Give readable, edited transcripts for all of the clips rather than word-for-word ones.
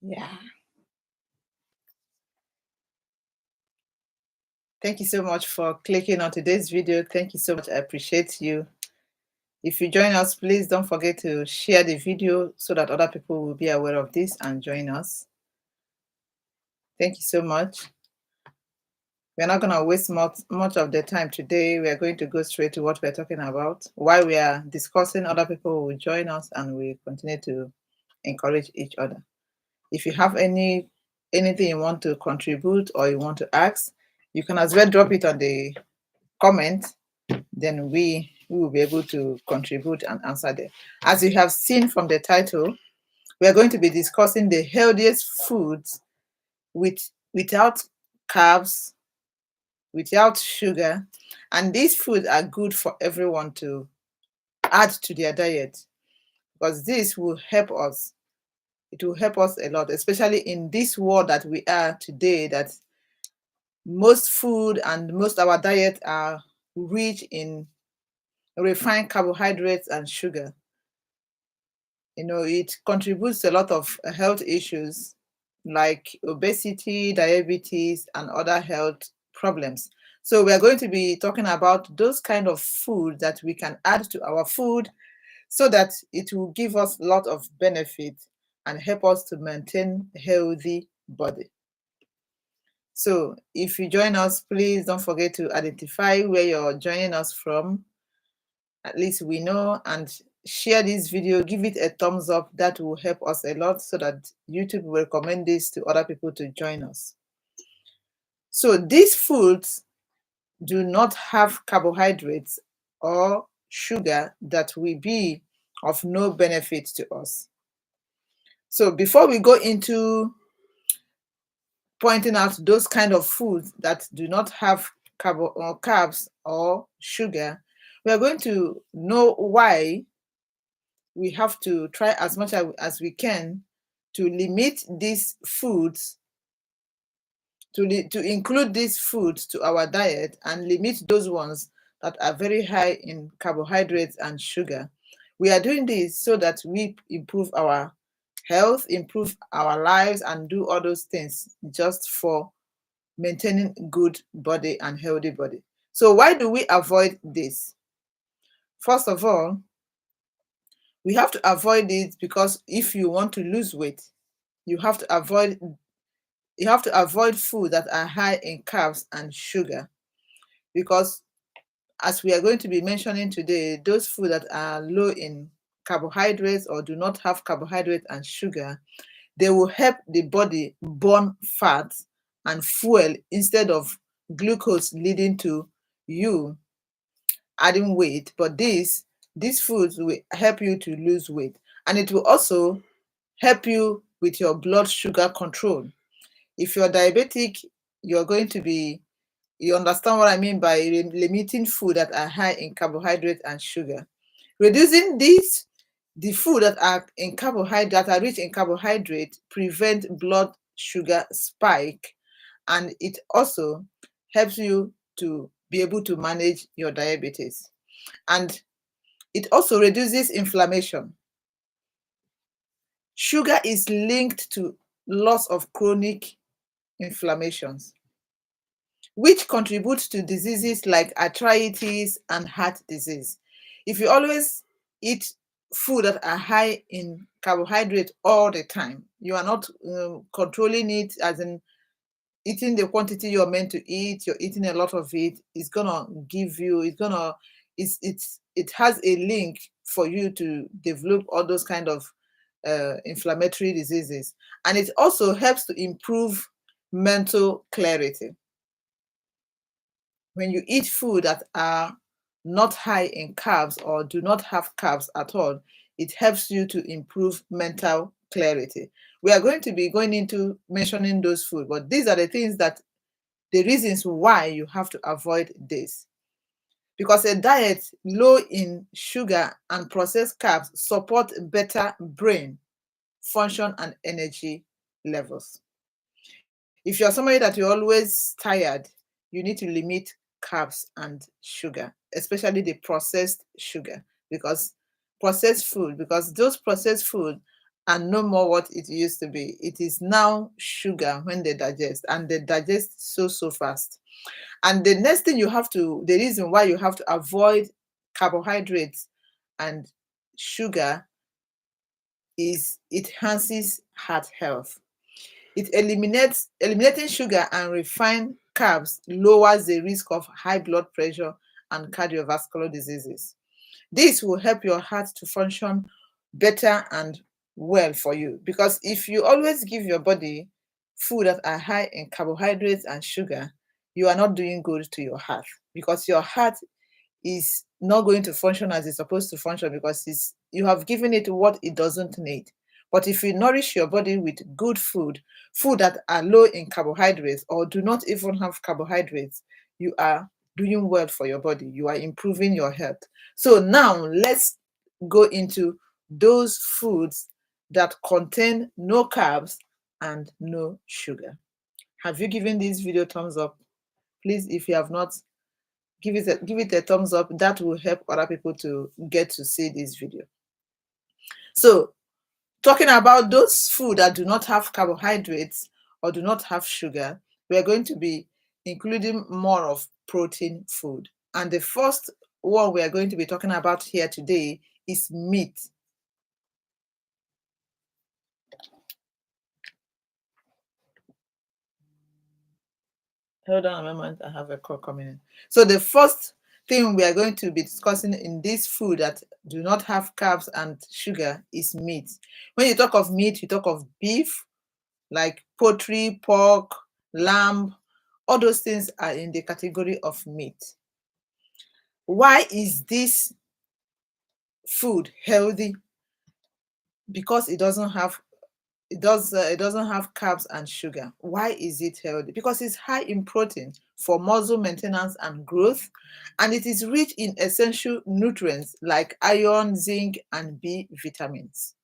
Yeah. Thank you so much for clicking on today's video. Thank you so much. I appreciate you. If you join us, please don't forget to share the video so that other people will be aware of this and join us. Thank you so much. We're not going to waste much of the time today. We are going to go straight to what we're talking about. While we are discussing, other people will join us and we continue to encourage each other. If you have anything you want to contribute or you want to ask, you can as well drop it on the comment. Then we will be able to contribute and answer them. As you have seen from the title, we are going to be discussing the healthiest foods without carbs, without sugar, and these foods are good for everyone to add to their diet because this will help us. It will help us a lot, especially in this world that we are today, that most food and most our diet are rich in refined carbohydrates and sugar. It contributes to a lot of health issues like obesity, diabetes, and other health problems. So we are going to be talking about those kind of food that we can add to our food so that it will give us a lot of benefit and help us to maintain a healthy body. So if you join us, please don't forget to identify where you're joining us from. At least we know, and share this video, give it a thumbs up. That will help us a lot so that YouTube will recommend this to other people to join us. So these foods do not have carbohydrates or sugar that will be of no benefit to us. So before we go into pointing out those kind of foods that do not have carbs or sugar, we are going to know why we have to try as much as we can to limit these foods, to include these foods to our diet and limit those ones that are very high in carbohydrates and sugar. We are doing this so that we improve our health, improve our lives, and do all those things just for maintaining good body and healthy body. So why do we avoid this? First of all, we have to avoid it because if you want to lose weight, you have to avoid food that are high in carbs and sugar, because as we are going to be mentioning today, those food that are low in carbohydrates or do not have carbohydrate and sugar, they will help the body burn fat and fuel instead of glucose, leading to you adding weight. But these foods will help you to lose weight, and it will also help you with your blood sugar control. If you're diabetic, you're going to be, you understand what I mean by limiting food that are high in carbohydrate and sugar. Reducing the food that are in carbohydrate, that are rich in carbohydrate, prevent blood sugar spike, and it also helps you to be able to manage your diabetes. And it also reduces inflammation. Sugar is linked to loss of chronic inflammations, which contributes to diseases like arthritis and heart disease. If you always eat food that are high in carbohydrate all the time, you are not controlling it, as in eating the quantity you're meant to eat, you're eating a lot of it, it's gonna give you, it has a link for you to develop all those kind of inflammatory diseases. And it also helps to improve mental clarity. When you eat food that are not high in carbs or do not have carbs at all, it helps you to improve mental clarity. We are going to be going into mentioning those food, but these are the things that, the reasons why you have to avoid this. Because a diet low in sugar and processed carbs support better brain function and energy levels. If you're somebody that you're always tired, you need to limit carbs and sugar, especially the processed sugar, because those processed food and no more what it used to be. It is now sugar when they digest, and they digest so fast. And the next thing you have to, the reason why you have to avoid carbohydrates and sugar is it enhances heart health. It eliminating sugar and refined carbs lowers the risk of high blood pressure and cardiovascular diseases. This will help your heart to function better and well for you, because if you always give your body food that are high in carbohydrates and sugar, you are not doing good to your heart, because your heart is not going to function as it's supposed to function, because you have given it what it doesn't need. But if you nourish your body with good food that are low in carbohydrates or do not even have carbohydrates, you are doing well for your body. You are improving your health. So now let's go into those foods that contain no carbs and no sugar. Have you given this video thumbs up? Please, if you have not, give it a thumbs up. That will help other people to get to see this video. So, talking about those food that do not have carbohydrates or do not have sugar, we are going to be including more of protein food. And the first one we are going to be talking about here today is meat. Hold on a moment, I have a call coming in. So the first thing we are going to be discussing in this food that do not have carbs and sugar is meat. When you talk of meat, you talk of beef, like poultry, pork, lamb. All those things are in the category of meat. Why is this food healthy? Because it doesn't have it doesn't have carbs and sugar. Why is it healthy? Because it's high in protein for muscle maintenance and growth, and it is rich in essential nutrients like iron, zinc, and B vitamins.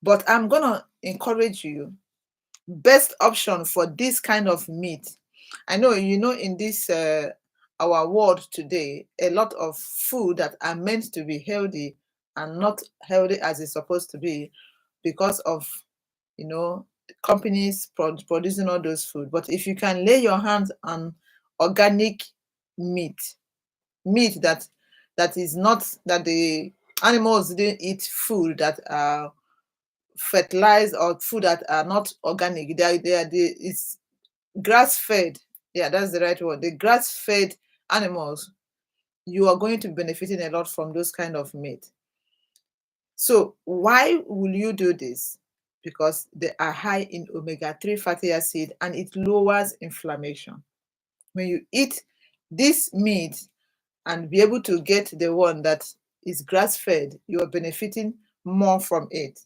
But I'm gonna encourage you, best option for this kind of meat. I know in this our world today, a lot of food that are meant to be healthy and not healthy as it's supposed to be, because of companies producing all those food. But if you can lay your hands on organic meat, that is not, that the animals didn't eat food that are fertilized, or food that are not organic, it's grass fed. Yeah, that's the right word. The grass fed animals, you are going to be benefiting a lot from those kind of meat. So why will you do this? Because they are high in omega-3 fatty acid and it lowers inflammation. When you eat this meat and be able to get the one that is grass-fed, you are benefiting more from it,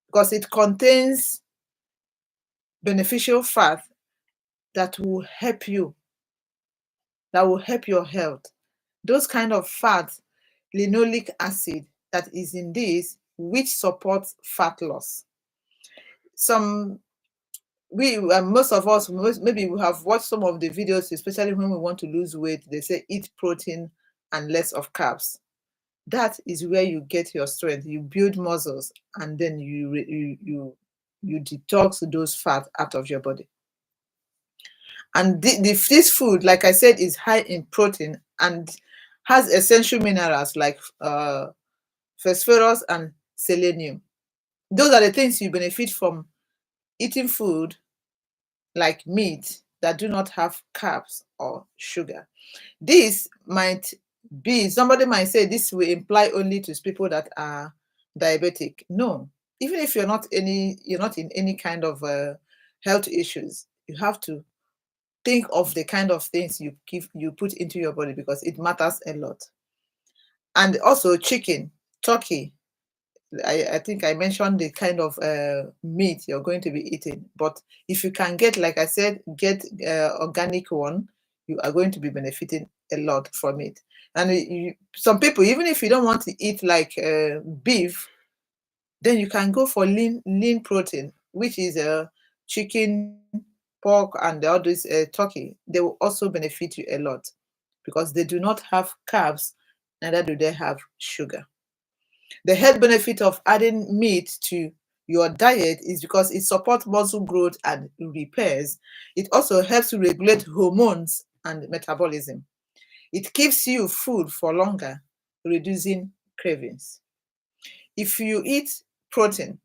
because it contains beneficial fat that will help you, that will help your health. Those kind of fats, linoleic acid, that is in this, which supports fat loss. Most of us, maybe we have watched some of the videos, especially when we want to lose weight. They say eat protein and less of carbs. That is where you get your strength. You build muscles, and then you detox those fats out of your body. And this food, like I said, is high in protein and has essential minerals like phosphorus and selenium. Those are the things you benefit from eating food like meat that do not have carbs or sugar. This might be, somebody might say this will imply only to people that are diabetic. No, even if you're not in any kind of health issues, you have to think of the kind of things you put into your body, because it matters a lot. And also chicken, turkey. I think I mentioned the kind of meat you're going to be eating. But if you can get, like I said, get organic one, you are going to be benefiting a lot from it. And some people, even if you don't want to eat like beef, then you can go for lean protein, which is chicken, pork, and all this turkey. They will also benefit you a lot, because they do not have carbs, neither do they have sugar. The health benefit of adding meat to your diet is because it supports muscle growth and repairs. It also helps to regulate hormones and metabolism. It keeps you food for longer, reducing cravings. If you eat protein,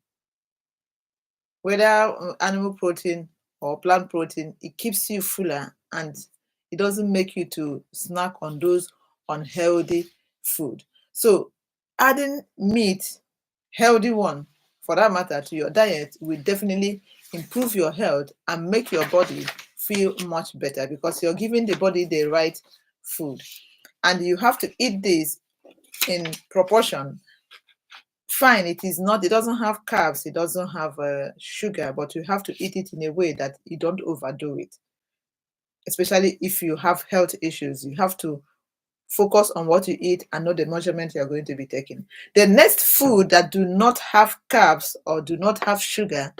whether animal protein or plant protein, it keeps you fuller and it doesn't make you to snack on those unhealthy food. So adding meat, healthy one for that matter, to your diet will definitely improve your health and make your body feel much better because you're giving the body the right food. And you have to eat this in proportion. Fine, it doesn't have carbs, it doesn't have sugar, but you have to eat it in a way that you don't overdo it. Especially if you have health issues, you have to focus on what you eat and know the measurement you're going to be taking. The next food that do not have carbs or do not have sugar,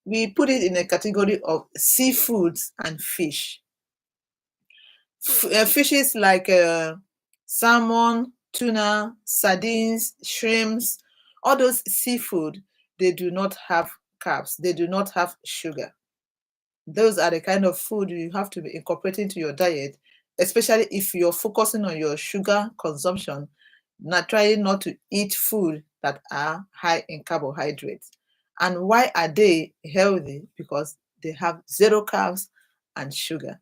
we put it in a category of seafoods and fish. Fishes like salmon, tuna, sardines, shrimps, all those seafood, they do not have carbs, they do not have sugar. Those are the kind of food you have to be incorporating to your diet, especially if you're focusing on your sugar consumption, not trying not to eat food that are high in carbohydrates. And why are they healthy? Because they have zero carbs and sugar.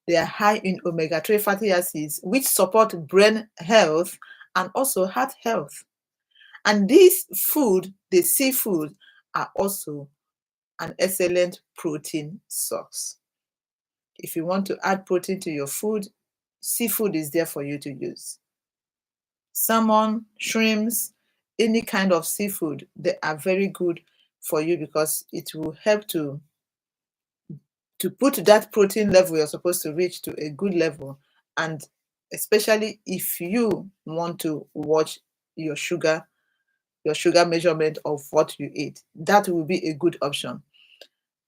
They are high in omega-3 fatty acids, which support brain health and also heart health. And these food, the seafood, are also an excellent protein source. If you want to add protein to your food, seafood is there for you to use. Salmon, shrimps, any kind of seafood, they are very good for you because it will help to put that protein level you're supposed to reach to a good level. And especially if you want to watch your sugar measurement of what you eat, that will be a good option.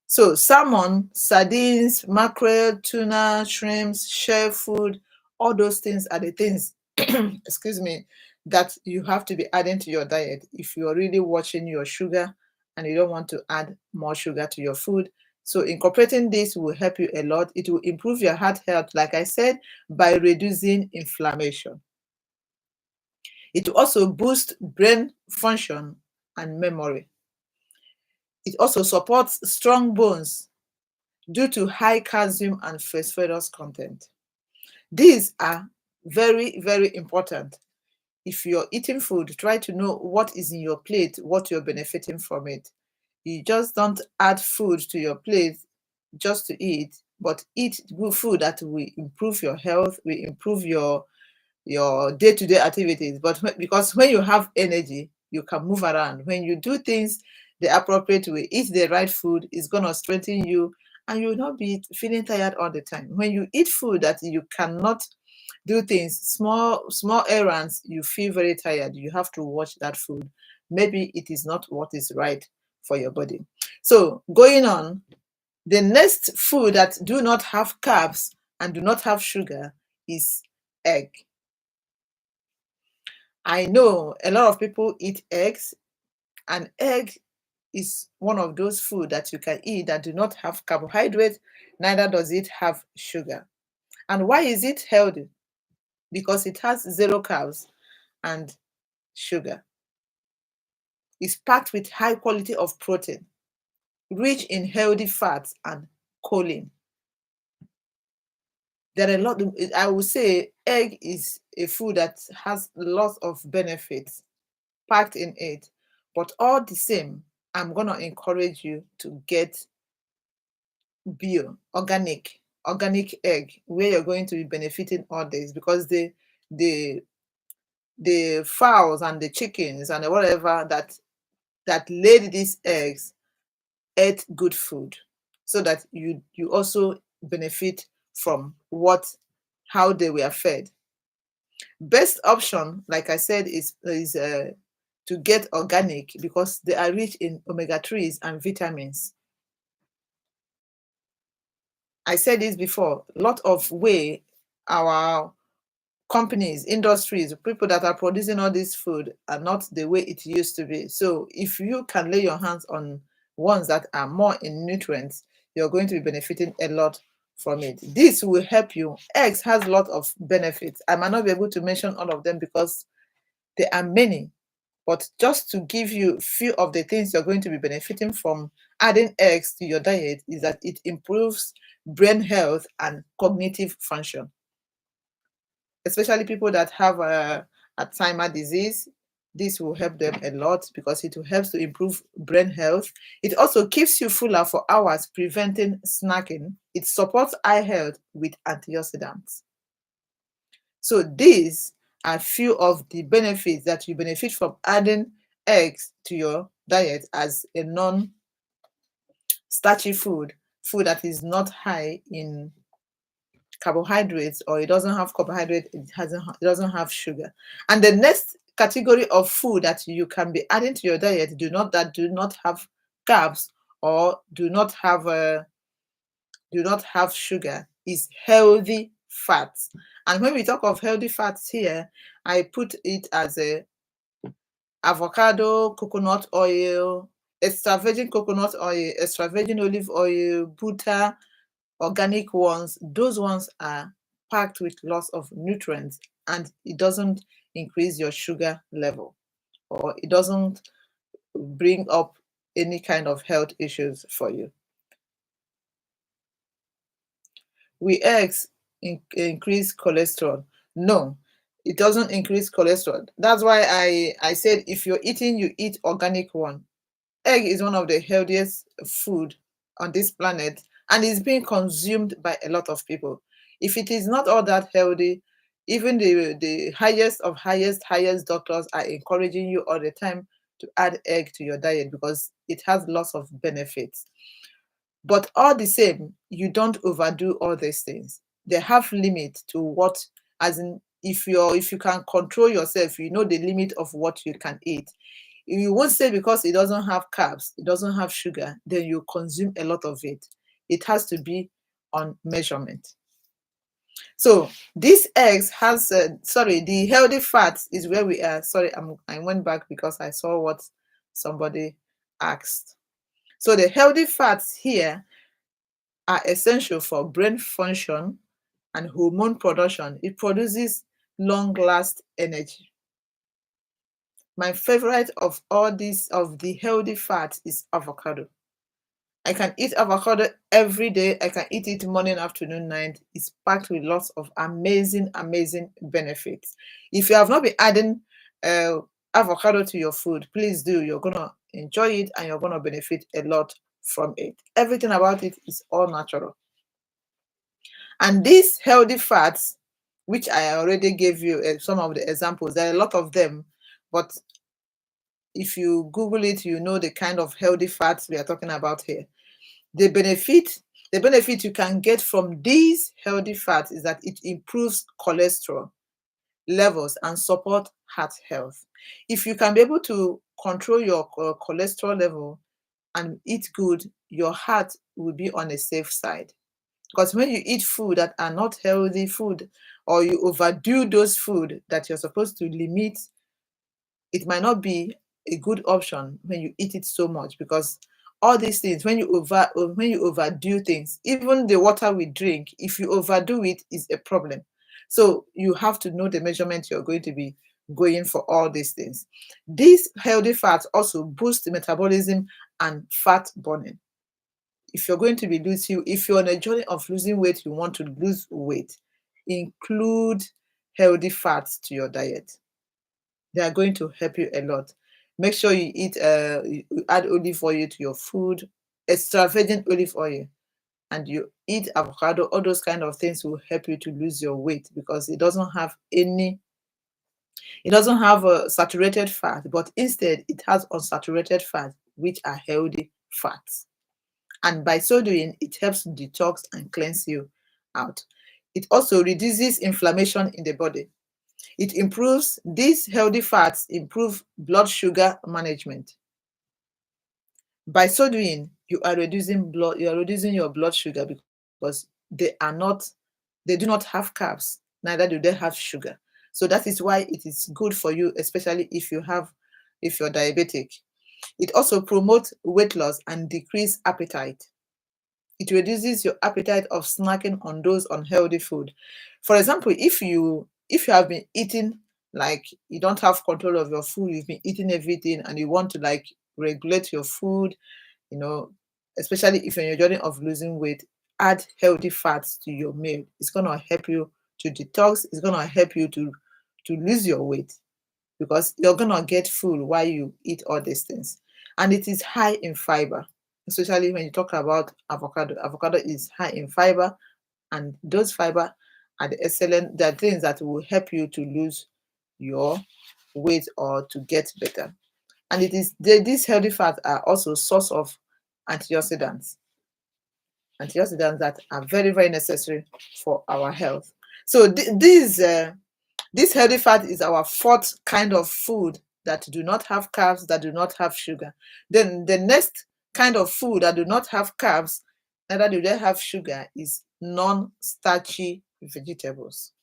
So salmon, sardines, mackerel, tuna, shrimps, shell food, all those things are the things, excuse me, that you have to be adding to your diet if you're really watching your sugar and you don't want to add more sugar to your food. So incorporating this will help you a lot. It will improve your heart health, like I said, by reducing inflammation. It will also boost brain function and memory. It also supports strong bones due to high calcium and phosphorus content. These are very, very important. If you're eating food, try to know what is in your plate, what you're benefiting from it. You just don't add food to your plate just to eat, but eat good food that will improve your health, will improve your day-to-day activities. But because when you have energy, you can move around. When you do things the appropriate way, eat the right food, it's going to strengthen you and you will not be feeling tired all the time. When you eat food that you cannot do things, small errands, you feel very tired. You have to watch that food. Maybe it is not what is right for your body. So going on, the next food that do not have carbs and do not have sugar is egg. I know a lot of people eat eggs, and egg is one of those food that you can eat that do not have carbohydrates, neither does it have sugar. And why is it healthy? Because it has zero carbs and sugar. It's packed with high quality of protein, rich in healthy fats and choline. There are a lot, I would say egg is a food that has lots of benefits packed in it. But all the same, I'm going to encourage you to get bio, organic egg, where you're going to be benefiting all this because the the fowls and the chickens and whatever that laid these eggs ate good food so that you also benefit from how they were fed. Best option, like I said, is to get organic because they are rich in omega-3s and vitamins. I said this before, a lot of way our companies, industries, people that are producing all this food are not the way it used to be. So if you can lay your hands on ones that are more in nutrients, you're going to be benefiting a lot from it. This will help you. Eggs has a lot of benefits. I might not be able to mention all of them because there are many, but just to give you few of the things you're going to be benefiting from adding eggs to your diet is that it improves brain health and cognitive function, especially people that have Alzheimer's disease. This will help them a lot because it will help to improve brain health. It also keeps you fuller for hours, preventing snacking. It supports eye health with antioxidants. So these are few of the benefits that you benefit from adding eggs to your diet as a non-starchy food that is not high in carbohydrates, or it doesn't have carbohydrate, it doesn't have sugar. And the next category of food that you can be adding to your diet do not have carbs or do not have sugar is healthy fats. And when we talk of healthy fats here, I put it as a avocado, coconut oil, extra virgin coconut oil, extra virgin olive oil, butter, organic ones. Those ones are packed with lots of nutrients, and it doesn't increase your sugar level, or it doesn't bring up any kind of health issues for you. Will eggs increase cholesterol? No, it doesn't increase cholesterol. That's why I said if you're eating, you eat organic one. Egg is one of the healthiest food on this planet, and it's being consumed by a lot of people. If it is not all that healthy, even the highest doctors are encouraging you all the time to add egg to your diet because it has lots of benefits. But all the same, you don't overdo all these things. They have limit to what, as in, if you can control yourself, you know the limit of what you can eat. You won't say because it doesn't have carbs, it doesn't have sugar, then you consume a lot of it. It has to be on measurement. So these eggs has the healthy fats is where we are. Sorry, I went back because I saw what somebody asked. So the healthy fats here are essential for brain function and hormone production. It produces long-last energy. My favorite of all these of the healthy fats is avocado. I can eat avocado every day. I can eat it morning, afternoon, night. It's packed with lots of amazing benefits. If you have not been adding avocado to your food, please do. You're gonna enjoy it and you're gonna benefit a lot from it. Everything about it is all natural. And these healthy fats, which I already gave you some of the examples, there are a lot of them, but if you Google it, you know the kind of healthy fats we are talking about here. The benefit you can get from these healthy fats is that it improves cholesterol levels and support heart health. If you can be able to control your cholesterol level and eat good, your heart will be on a safe side. Because when you eat food that are not healthy food, or you overdo those food that you're supposed to limit, it might not be a good option when you eat it so much. Because all these things, when you overdo things, even the water we drink, if you overdo it, is a problem. So you have to know the measurement you're going to be going for all these things. These healthy fats also boost metabolism and fat burning. If you're going to be if you're on a journey of losing weight, you want to lose weight, include healthy fats to your diet. They are going to help you a lot. Make sure you you add olive oil to your food, extra virgin olive oil, and you eat avocado. All those kind of things will help you to lose your weight because it doesn't have a saturated fat, but instead it has unsaturated fat, which are healthy fats. And by so doing, it helps detox and cleanse you out. It also reduces inflammation in the body. It improves, these healthy fats improve blood sugar management. By so doing, you are reducing your blood sugar because they do not have carbs. neither do they have sugar. So that is why it is good for you, especially if you're diabetic. It also promotes weight loss and decrease appetite. It reduces your appetite of snacking on those unhealthy food. For example, if you have been eating, like you don't have control of your food, you've been eating everything and you want to like regulate your food, you know, especially if you're in your journey of losing weight, add healthy fats to your meal. It's gonna help you to detox, it's gonna help you to lose your weight because you're gonna get full while you eat all these things. And it is high in fiber, especially when you talk about avocado. Avocado is high in fiber, and those fiber are the things that will help you to lose your weight or to get better. And these healthy fats are also source of antioxidants, antioxidants that are very, very necessary for our health. So this healthy fat is our fourth kind of food that do not have carbs, that do not have sugar. Then the next kind of food that do not have carbs, neither do they have sugar, is non-starchy vegetables.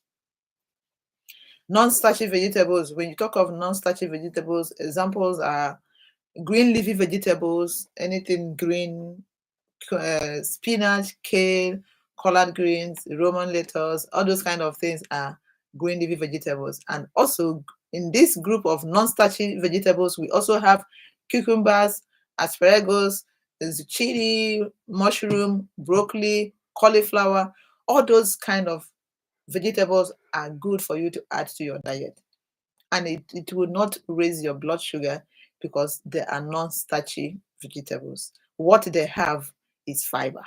Non-starchy vegetables, when you talk of non-starchy vegetables, examples are green leafy vegetables, anything green, spinach, kale, collard greens, Roman lettuce, all those kind of things are green leafy vegetables. And also in this group of non-starchy vegetables, we also have cucumbers, asparagus, zucchini, mushroom, broccoli, cauliflower. All those kind of vegetables are good for you to add to your diet. And it will not raise your blood sugar because they are non-starchy vegetables. What they have is fiber.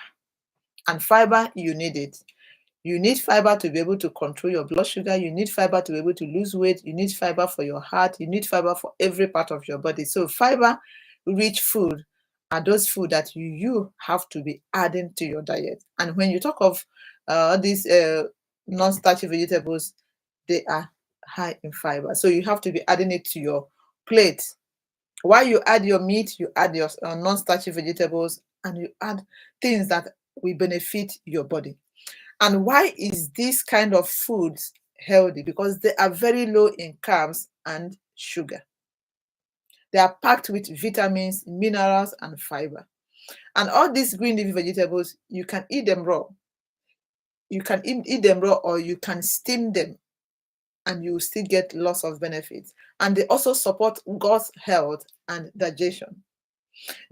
And fiber, you need it. You need fiber to be able to control your blood sugar. You need fiber to be able to lose weight. You need fiber for your heart. You need fiber for every part of your body. So fiber rich food are those food that you have to be adding to your diet. And when you talk of these non-starchy vegetables, they are high in fiber. So you have to be adding it to your plate. While you add your meat, you add your non-starchy vegetables, and you add things that will benefit your body. And why is this kind of food healthy? Because they are very low in carbs and sugar. They are packed with vitamins, minerals, and fiber. And all these green leafy vegetables, you can eat them raw. You can eat them raw, or you can steam them, and you still get lots of benefits. And they also support gut health and digestion.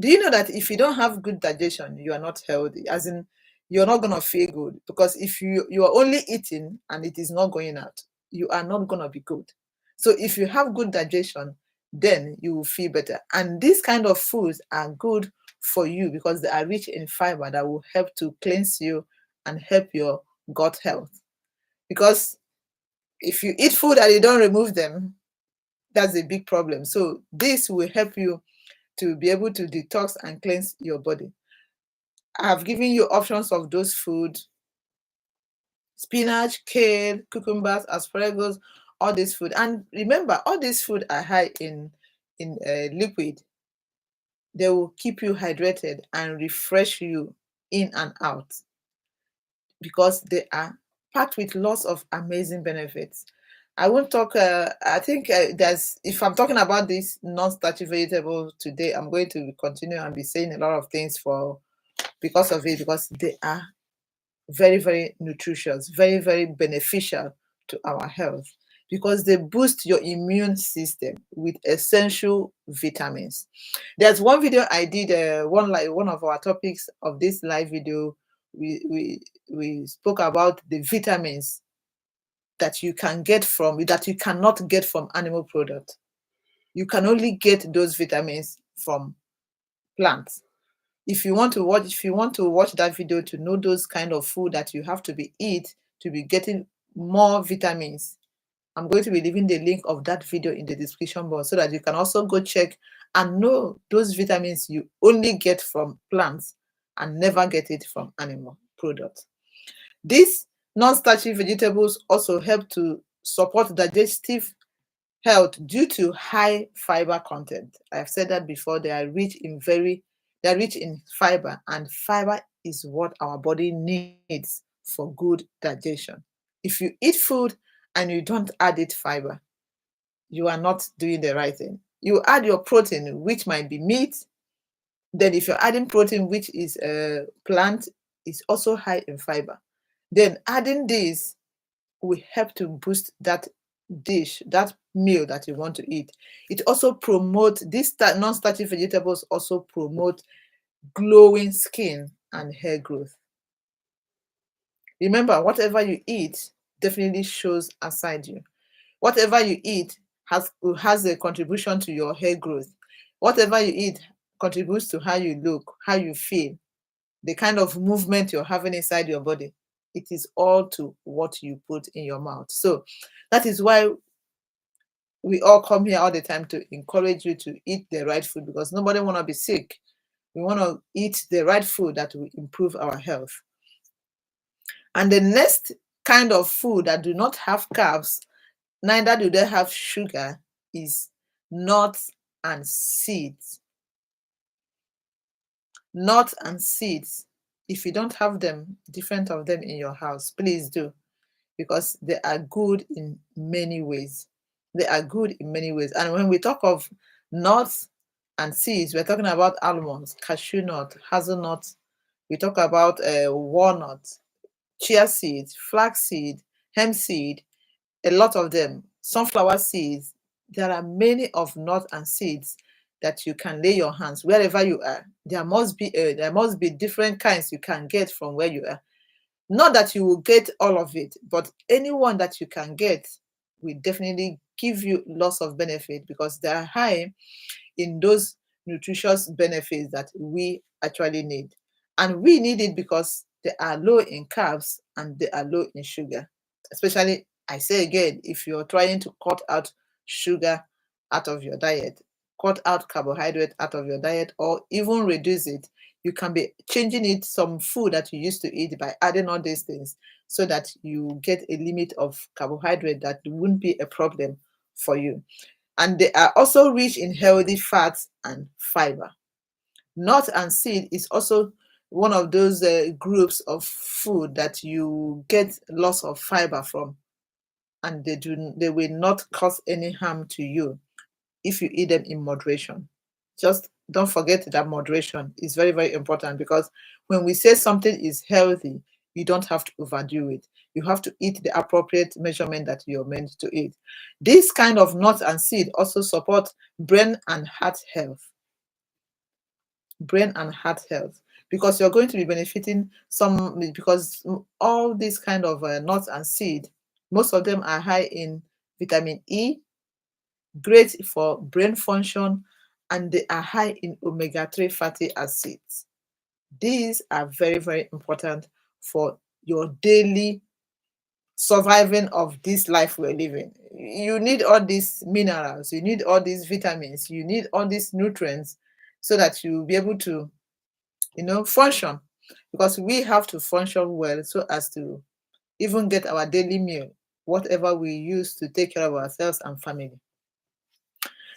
Do you know that if you don't have good digestion, you are not healthy? As in, you're not gonna feel good, because if you are only eating and it is not going out, you are not gonna be good. So if you have good digestion, then you will feel better. And these kind of foods are good for you because they are rich in fiber that will help to cleanse you and help your gut health. Because if you eat food and you don't remove them, that's a big problem. So this will help you to be able to detox and cleanse your body. I have given you options of those foods: spinach, kale, cucumbers, asparagus, all this food. And remember, all these food are high in liquid. They will keep you hydrated and refresh you in and out because they are packed with lots of amazing benefits. I won't talk. I think there's. If I'm talking about this non-starchy vegetable today, I'm going to continue and be saying a lot of things for because of it, because they are very, very nutritious, very, very beneficial to our health, because they boost your immune system with essential vitamins. There's one video I did, one of our topics of this live video. We spoke about the vitamins that you can get from that you cannot get from animal products. You can only get those vitamins from plants. If you want to watch that video to know those kind of food that you have to be eat to be getting more vitamins, I'm going to be leaving the link of that video in the description box so that you can also go check and know those vitamins you only get from plants and never get it from animal products. These non-starchy vegetables also help to support digestive health due to high fiber content. I've said that before. They are rich in fiber, and fiber is what our body needs for good digestion. If you eat food and you don't add it fiber, you are not doing the right thing. You add your protein, which might be meat. Then if you're adding protein, which is a plant, is also high in fiber. Then adding this will help to boost that dish, that meal that you want to eat. It also promotes, these non-starchy vegetables also promote glowing skin and hair growth. Remember, whatever you eat definitely shows aside you. Whatever you eat has a contribution to your hair growth. Whatever you eat contributes to how you look, how you feel, the kind of movement you're having inside your body. It is all to what you put in your mouth. So that is why we all come here all the time to encourage you to eat the right food, because nobody want to be sick. We want to eat the right food that will improve our health. And the next kind of food that do not have carbs, neither do they have sugar, is nuts and seeds. Nuts and seeds. If you don't have them, different of them in your house, please do, because they are good in many ways. They are good in many ways. And when we talk of nuts and seeds, we're talking about almonds, cashew nut, hazelnut. We talk about walnut, chia seeds, flax seed, hemp seed, a lot of them, sunflower seeds. There are many of nuts and seeds that you can lay your hands wherever you are. There must be different kinds you can get from where you are. Not that you will get all of it, but anyone that you can get will definitely give you lots of benefit, because they are high in those nutritious benefits that we actually need. And we need it because they are low in carbs and they are low in sugar. Especially, I say again, if you're trying to cut out sugar out of your diet, cut out carbohydrate out of your diet, or even reduce it, you can be changing it some food that you used to eat by adding all these things, so that you get a limit of carbohydrate that wouldn't be a problem for you. And they are also rich in healthy fats and fiber. Nut and seed is also one of those groups of food that you get lots of fiber from, and they will not cause any harm to you if you eat them in moderation. Just don't forget that moderation is very, very important, because when we say something is healthy, you don't have to overdo it. You have to eat the appropriate measurement that you're meant to eat. This kind of nuts and seed also support brain and heart health. Brain and heart health, because you're going to be benefiting some, because all these kind of nuts and seed, most of them are high in vitamin E, great for brain function, and they are high in omega-3 fatty acids. These are very, very important for your daily surviving of this life we're living. You need all these minerals, you need all these vitamins, you need all these nutrients, so that you'll be able to, function, because we have to function well so as to even get our daily meal, whatever we use to take care of ourselves and family.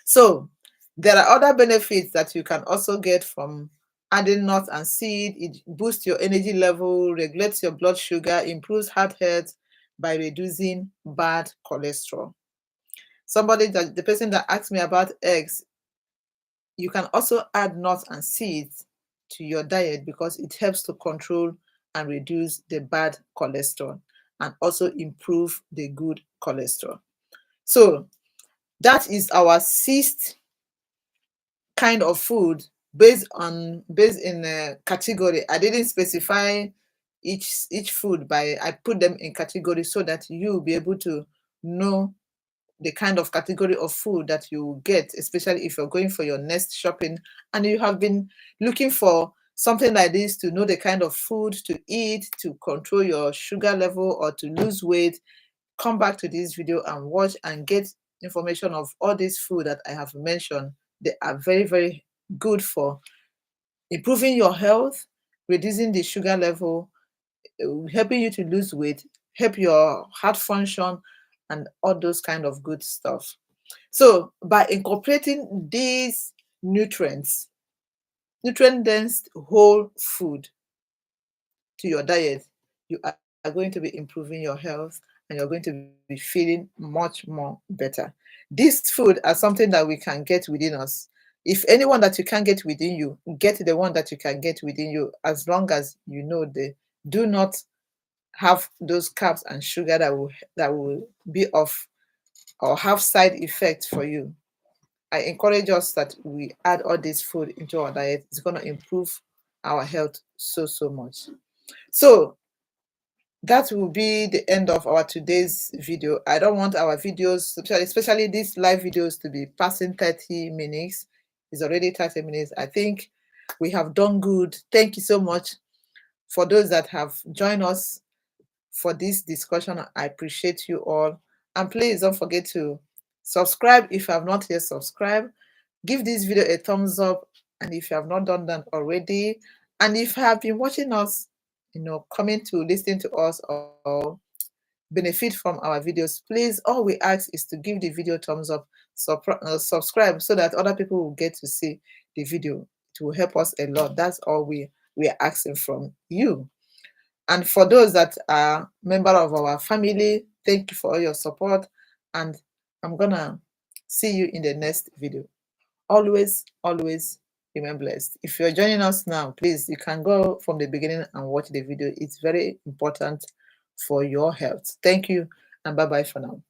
So there are other benefits that you can also get from adding nuts and seed. It boosts your energy level, regulates your blood sugar, improves heart health by reducing bad cholesterol. The person that asked me about eggs, you can also add nuts and seeds to your diet, because it helps to control and reduce the bad cholesterol and also improve the good cholesterol. So that is our sixth kind of food based in a category. I didn't specify each food, by I put them in categories so that you'll be able to know the kind of category of food that you get, especially if you're going for your next shopping and you have been looking for something like this to know the kind of food to eat to control your sugar level or to lose weight. Come back to this video and watch and get information of all this food that I have mentioned. They are very, very good for improving your health, reducing the sugar level, helping you to lose weight, help your heart function, and all those kind of good stuff. So by incorporating these nutrient-dense whole food to your diet, you are going to be improving your health and you're going to be feeling much more better. This food are something that we can get within us. If anyone that you can get within you, get the one that you can get within you, as long as you know they do not have those carbs and sugar that will be off or have side effects for you. I encourage us that we add all this food into our diet. It's going to improve our health so much. So that will be the end of our today's video. I don't want our videos, especially these live videos, to be passing 30 minutes. It's already 30 minutes. I think we have done good. Thank you so much for those that have joined us for this discussion. I appreciate you all. And please don't forget to subscribe if you have not yet subscribed. Give this video a thumbs up, and if you have not done that already, and if you have been watching us, coming to listen to us or benefit from our videos, please, all we ask is to give the video thumbs up, subscribe, so that other people will get to see the video. It will help us a lot. That's all we are asking from you. And for those that are member of our family, thank you for all your support, and I'm gonna see you in the next video. Always remain blessed. If you're joining us now, please, you can go from the beginning and watch the video. It's very important for your health. Thank you, and bye-bye for now.